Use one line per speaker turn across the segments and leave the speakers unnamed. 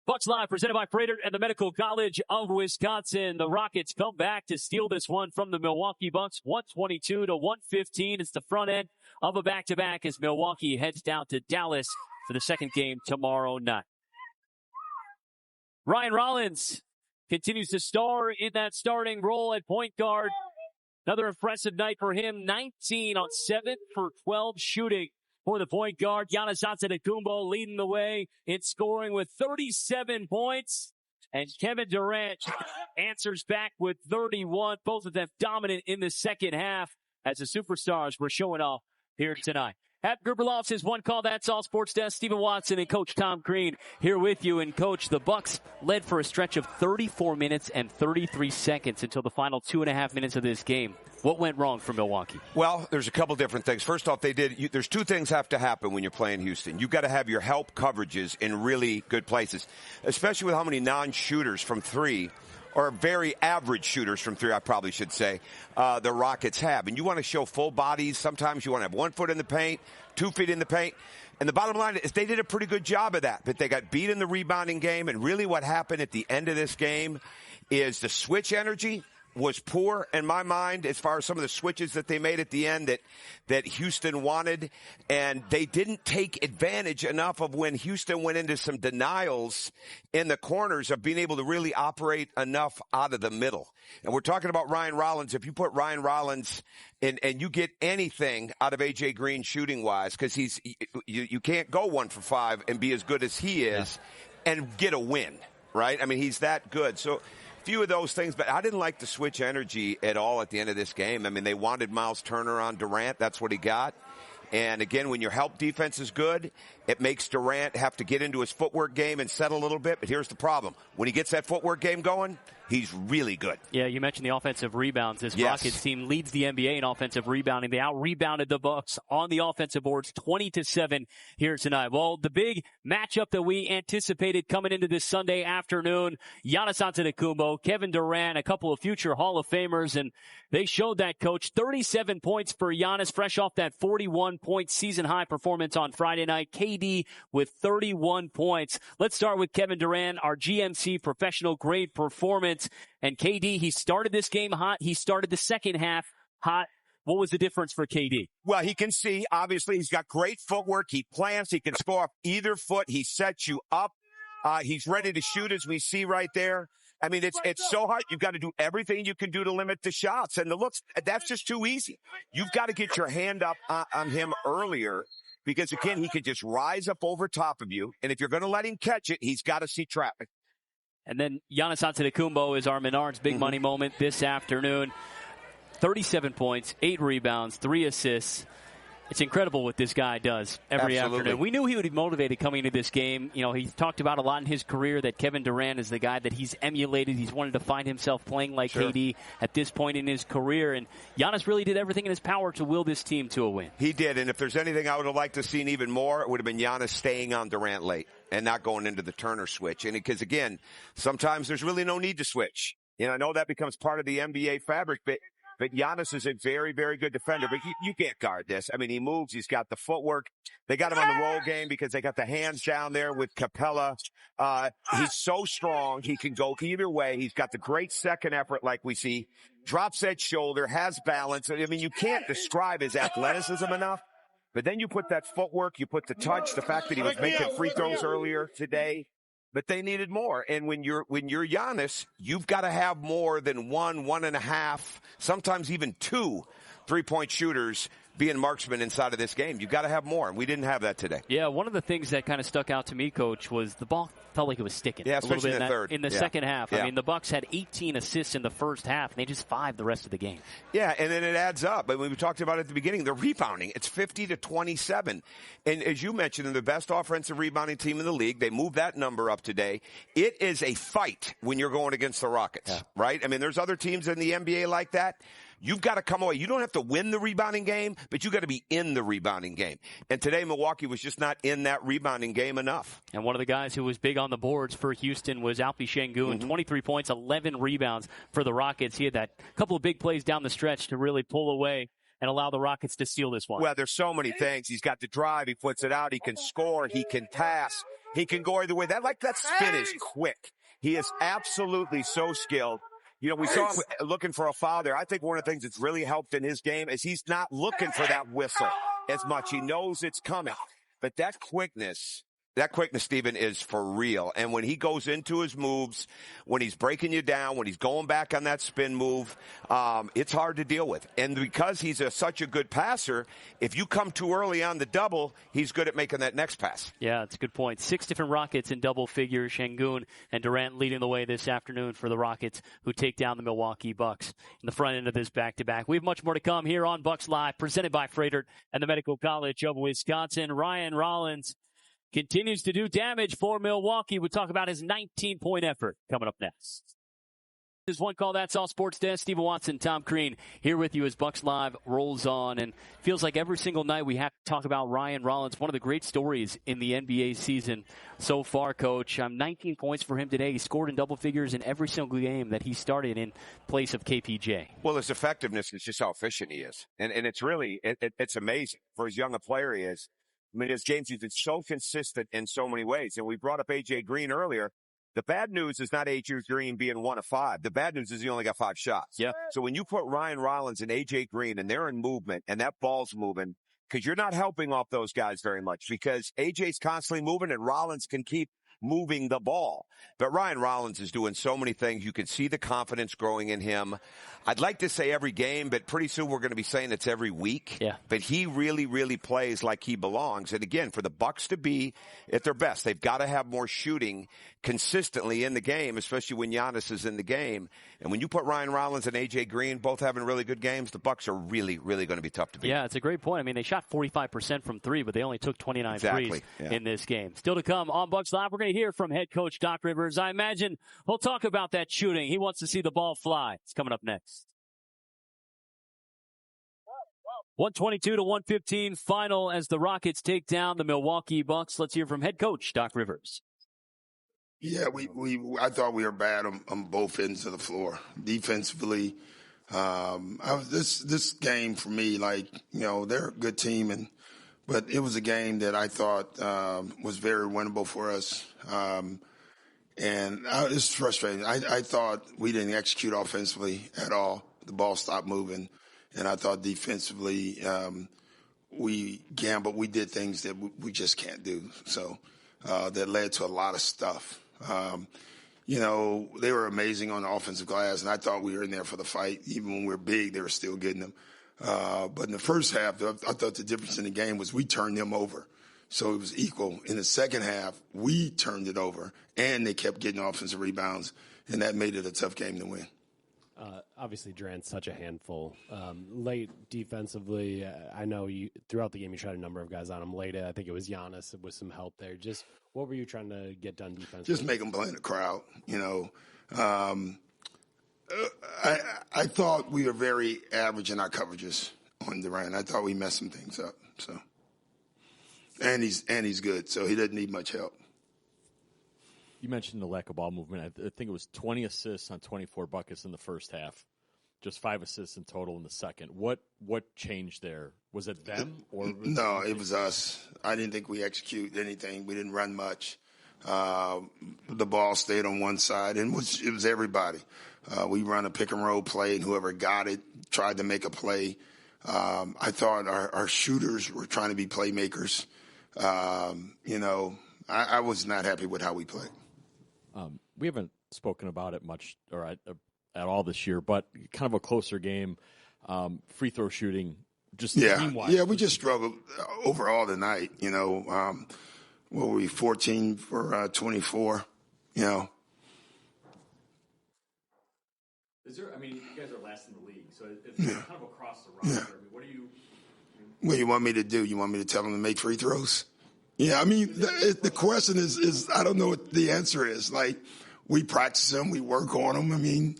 Bucks Live presented by Freighter and the Medical College of Wisconsin. The Rockets come back to steal this one from the Milwaukee Bucks, 122-115. It's the front end of a back-to-back as Milwaukee heads down to Dallas for the second game tomorrow night. Ryan Rollins continues to star in that starting role at point guard. Another impressive night for him, 19 on 7 for 12 shooting. For the point guard, Giannis Antetokounmpo leading the way in scoring with 37 points. And Kevin Durant answers back with 31. Both of them dominant in the second half as the superstars were showing off here tonight. At Gruber Lofts' One Call, That's All Sports Desk. Stephen Watson and Coach Tom Green here with you. And Coach, the Bucks led for a stretch of 34 minutes and 33 seconds until the final 2.5 minutes of this game. What went wrong for Milwaukee?
Well, there's a couple different things. First off, there's two things have to happen when you're playing Houston. You've got to have your help coverages in really good places, especially with how many non-shooters from three, or very average shooters from three, I probably should say, the Rockets have. And you want to show full bodies. Sometimes you want to have 1 foot in the paint, 2 feet in the paint. And the bottom line is they did a pretty good job of that. But they got beat in the rebounding game. And really what happened at the end of this game is the switch energy was poor in my mind as far as some of the switches that they made at the end that Houston wanted. And they didn't take advantage enough of when Houston went into some denials in the corners of being able to really operate enough out of the middle. And we're talking about Ryan Rollins. If you put Ryan Rollins in and you get anything out of A.J. Green shooting-wise, because you can't go 1 for 5 and be as good as he is and get a win, right? I mean, he's that good. So few of those things, but I didn't like the switch energy at all at the end of this game. I mean, they wanted Miles Turner on Durant. That's what he got. And again, when your help defense is good, it makes Durant have to get into his footwork game and settle a little bit. But here's the problem. When he gets that footwork game going, he's really good.
Yeah, you mentioned the offensive rebounds. This Rockets team leads the NBA in offensive rebounding. They out-rebounded the Bucks on the offensive boards 20-7 here tonight. Well, the big matchup that we anticipated coming into this Sunday afternoon, Giannis Antetokounmpo, Kevin Durant, a couple of future Hall of Famers, and they showed that, Coach. 37 points for Giannis, fresh off that 41-point season-high performance on Friday night. KD with 31 points. Let's start with Kevin Durant, our GMC professional-grade performance. And KD, he started this game hot. He started the second half hot. What was the difference for KD?
Well, he can see. Obviously, he's got great footwork. He plants. He can score off either foot. He sets you up. He's ready to shoot, as we see right there. I mean, it's so hard. You've got to do everything you can do to limit the shots. And the looks, that's just too easy. You've got to get your hand up on him earlier because, again, he could just rise up over top of you. And if you're going to let him catch it, he's got to see traffic.
And then Giannis Antetokounmpo is our Menards big money moment this afternoon. 37 points, 8 rebounds, 3 assists. It's incredible what this guy does every afternoon. We knew he would be motivated coming into this game. You know, he's talked about a lot in his career that Kevin Durant is the guy that he's emulated. He's wanted to find himself playing like KD at this point in his career. And Giannis really did everything in his power to will this team to a win.
He did. And if there's anything I would have liked to seen even more, it would have been Giannis staying on Durant late and not going into the Turner switch. And because, again, sometimes there's really no need to switch. You know, I know that becomes part of the NBA fabric, but Giannis is a very, very good defender. But you can't guard this. I mean, he moves. He's got the footwork. They got him on the roll game because they got the hands down there with Capella. He's so strong. He can go either way. He's got the great second effort like we see. Drops that shoulder, has balance. I mean, you can't describe his athleticism enough. But then you put that footwork, you put the touch, the fact that he was making free throws earlier today. But they needed more. And when you're Giannis, you've got to have more than 1.5, sometimes even 2 3-point shooters being marksmen inside of this game. You've got to have more, and we didn't have that today.
Yeah, one of the things that kind of stuck out to me, Coach, was the ball felt like it was sticking.
Yeah,
a
especially
little bit
in the third.
In the second half. Yeah. I mean, the Bucks had 18 assists in the first half, and they just 5 the rest of the game.
Yeah, and then it adds up. But we talked about it at the beginning, the rebounding. It's 50-27. And as you mentioned, they're the best offensive rebounding team in the league. They moved that number up today. It is a fight when you're going against the Rockets, right? I mean, there's other teams in the NBA like that. You've got to come away. You don't have to win the rebounding game, but you've got to be in the rebounding game. And today, Milwaukee was just not in that rebounding game enough.
And one of the guys who was big on the boards for Houston was Alperen Şengün. 23 points, 11 rebounds for the Rockets. He had that couple of big plays down the stretch to really pull away and allow the Rockets to steal this one.
Well, there's so many things. He's got the drive. He puts it out. He can score. He can pass. He can go either way. That spin is quick. He is absolutely so skilled. You know, we saw him looking for a foul there. I think one of the things that's really helped in his game is he's not looking for that whistle as much. He knows it's coming. But that quickness, Stephen, is for real. And when he goes into his moves, when he's breaking you down, when he's going back on that spin move, it's hard to deal with. And because he's such a good passer, if you come too early on the double, he's good at making that next pass.
Yeah, that's a good point. 6 different Rockets in double figures. Şengün and Durant leading the way this afternoon for the Rockets, who take down the Milwaukee Bucks in the front end of this back-to-back. We have much more to come here on Bucks Live, presented by Freighter and the Medical College of Wisconsin. Ryan Rollins continues to do damage for Milwaukee. We'll talk about his 19-point effort coming up next. This is One Call, That's All Sports Desk. Stephen Watson, Tom Crean here with you as Bucks Live rolls on. And feels like every single night we have to talk about Ryan Rollins, one of the great stories in the NBA season so far, Coach. 19 points for him today. He scored in double figures in every single game that he started in place of KPJ.
Well, his effectiveness is just how efficient he is. And it's really, it's amazing for as young a player he is. I mean, as James, he's been so consistent in so many ways. And we brought up A.J. Green earlier. The bad news is not A.J. Green being 1 of 5. The bad news is he only got 5 shots.
Yeah.
So when you put Ryan Rollins and A.J. Green and they're in movement and that ball's moving, because you're not helping off those guys very much because A.J.'s constantly moving and Rollins can keep moving the ball. But Ryan Rollins is doing so many things. You can see the confidence growing in him. I'd like to say every game, but pretty soon we're going to be saying it's every week.
Yeah.
But he really, really plays like he belongs. And again, for the Bucks to be at their best, they've got to have more shooting consistently in the game, especially when Giannis is in the game. And when you put Ryan Rollins and A.J. Green both having really good games, the Bucks are really, really going to be tough to beat.
Yeah, it's a great point. I mean, they shot 45% from 3, but they only took 29 threes in this game. Still to come on Bucks Live, we're going to hear from head coach Doc Rivers. I imagine he'll talk about that shooting. He wants to see the ball fly. It's coming up next. 122 to 115 final as the Rockets take down the Milwaukee Bucks. Let's hear from head coach Doc Rivers.
Yeah, I thought we were bad on both ends of the floor. Defensively, this game for me, they're a good team, but it was a game that I thought was very winnable for us. And it's frustrating. I thought we didn't execute offensively at all. The ball stopped moving. And I thought defensively, we gambled. We did things that we just can't do. So that led to a lot of stuff. They were amazing on the offensive glass, and I thought we were in there for the fight. Even when we were big, they were still getting them. But in the first half, I thought the difference in the game was we turned them over. So it was equal. In the second half, we turned it over, and they kept getting offensive rebounds, and that made it a tough game to win.
Obviously, Durant's such a handful. Late defensively, I know throughout the game you tried a number of guys on him. Late, I think it was Giannis with some help there. Just what were you trying to get done defensively?
Just make him play in the crowd. I thought we were very average in our coverages on Durant. I thought we messed some things up. So, and he's good, so he doesn't need much help.
You mentioned the lack of ball movement. I think it was 20 assists on 24 buckets in the first half, just 5 assists in total in the second. What changed there? Was it them or?
No, it was us. I didn't think we executed anything. We didn't run much. The ball stayed on one side, and it was everybody. We run a pick and roll play, and whoever got it tried to make a play. I thought our shooters were trying to be playmakers. I was not happy with how we played.
We haven't spoken about it much or at all this year, but kind of a closer game, free throw shooting, just team-wise.
Yeah, we just struggled overall tonight. What were we, 14 for 24?
Is there? I mean, you guys are last in the league, so it's kind of across the roster.
Yeah.
I mean, what do you?
What do you want me to do? You want me to tell them to make free throws? Yeah, I mean, the question is I don't know what the answer is. We practice them, we work on them. I mean,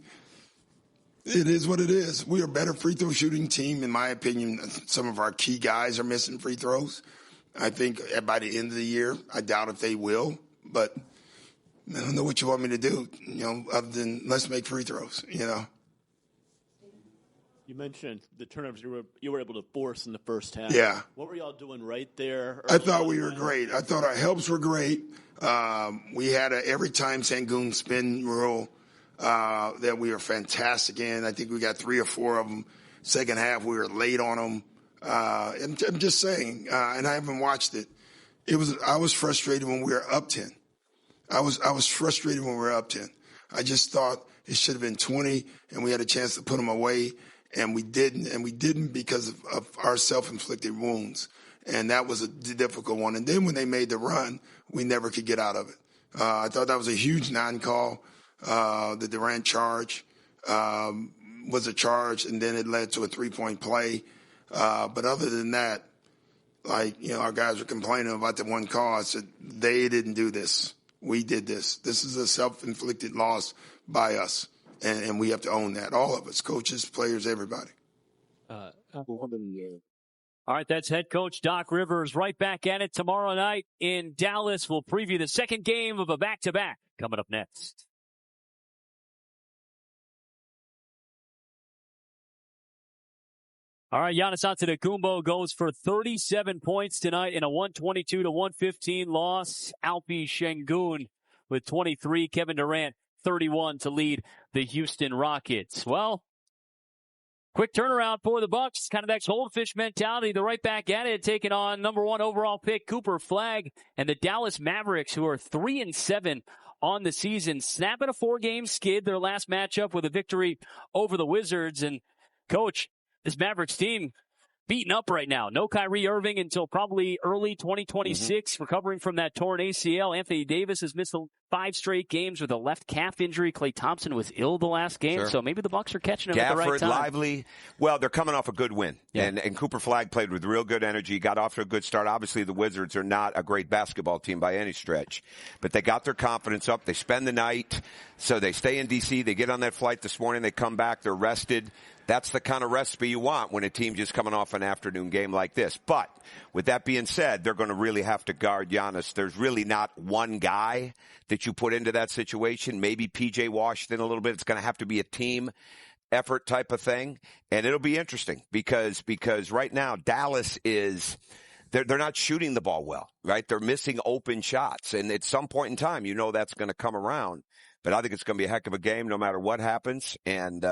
it is what it is. We are a better free throw shooting team, in my opinion. Some of our key guys are missing free throws. I think by the end of the year, I doubt if they will. But I don't know what you want me to do, other than let's make free throws,
You mentioned the turnovers you were able to force in the first half.
Yeah.
What were y'all doing right there?
I thought we were great. I thought our helps were great. We had a every time Şengün spin rule that we were fantastic in. I think we got 3 or 4 of them. Second half, we were late on them. I'm just saying, and I haven't watched it. I was frustrated when we were up 10. I was frustrated when we were up 10. I just thought it should have been 20, and we had a chance to put them away, and we didn't. And we didn't because of our self-inflicted wounds. And that was a difficult one. And then when they made the run, we never could get out of it. I thought that was a huge non-call. The Durant charge was a charge, and then it led to a 3-point play. But other than that, our guys were complaining about the one call. I said, they didn't do this. We did this. This is a self-inflicted loss by us, and we have to own that. All of us, coaches, players, everybody.
All right, that's head coach Doc Rivers right back at it tomorrow night in Dallas. We'll preview the second game of a back-to-back coming up next. All right, Giannis Antetokounmpo goes for 37 points tonight in a 122-115 loss. Alperen Şengün with 23, Kevin Durant 31 to lead the Houston Rockets. Well, quick turnaround for the Bucks. Kind of that goldfish mentality. They're right back at it, taking on number 1 overall pick Cooper Flagg and the Dallas Mavericks, who are 3-7 on the season, snapping a 4-game skid. Their last matchup with a victory over the Wizards. And coach, this Mavericks team beaten up right now. No Kyrie Irving until probably early 2026, recovering from that torn ACL. Anthony Davis has missed 5 straight games with a left calf injury. Klay Thompson was ill the last game,
Sure.
So maybe the Bucks are catching him at the right
Gafford,
time.
Lively. Well, they're coming off a good win.
Yeah.
And Cooper Flagg played with real good energy, got off to a good start. Obviously, the Wizards are not a great basketball team by any stretch. But they got their confidence up. They spend the night. So they stay in D.C. They get on that flight this morning. They come back. They're rested. That's the kind of recipe you want when a team just coming off an afternoon game like this. But with that being said, they're going to really have to guard Giannis. There's really not one guy that you put into that situation. Maybe P.J. Washington a little bit. It's going to have to be a team effort type of thing. And it'll be interesting because right now Dallas is – they're not shooting the ball well, right? They're missing open shots. And at some point in time, that's going to come around. But I think it's going to be a heck of a game no matter what happens. And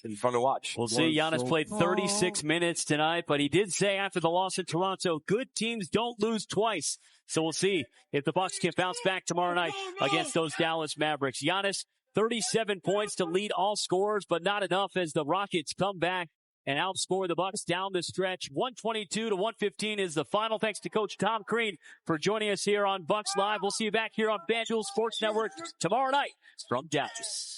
it's fun to watch.
We'll see. Giannis played 36 minutes tonight, but he did say after the loss in Toronto, good teams don't lose twice. So we'll see if the Bucks can bounce back tomorrow night against those Dallas Mavericks. Giannis, 37 points to lead all scorers, but not enough as the Rockets come back and outscore the Bucks down the stretch. 122-115 is the final. Thanks to Coach Tom Crean for joining us here on Bucks Live. We'll see you back here on FanDuel Sports Network tomorrow night from Dallas.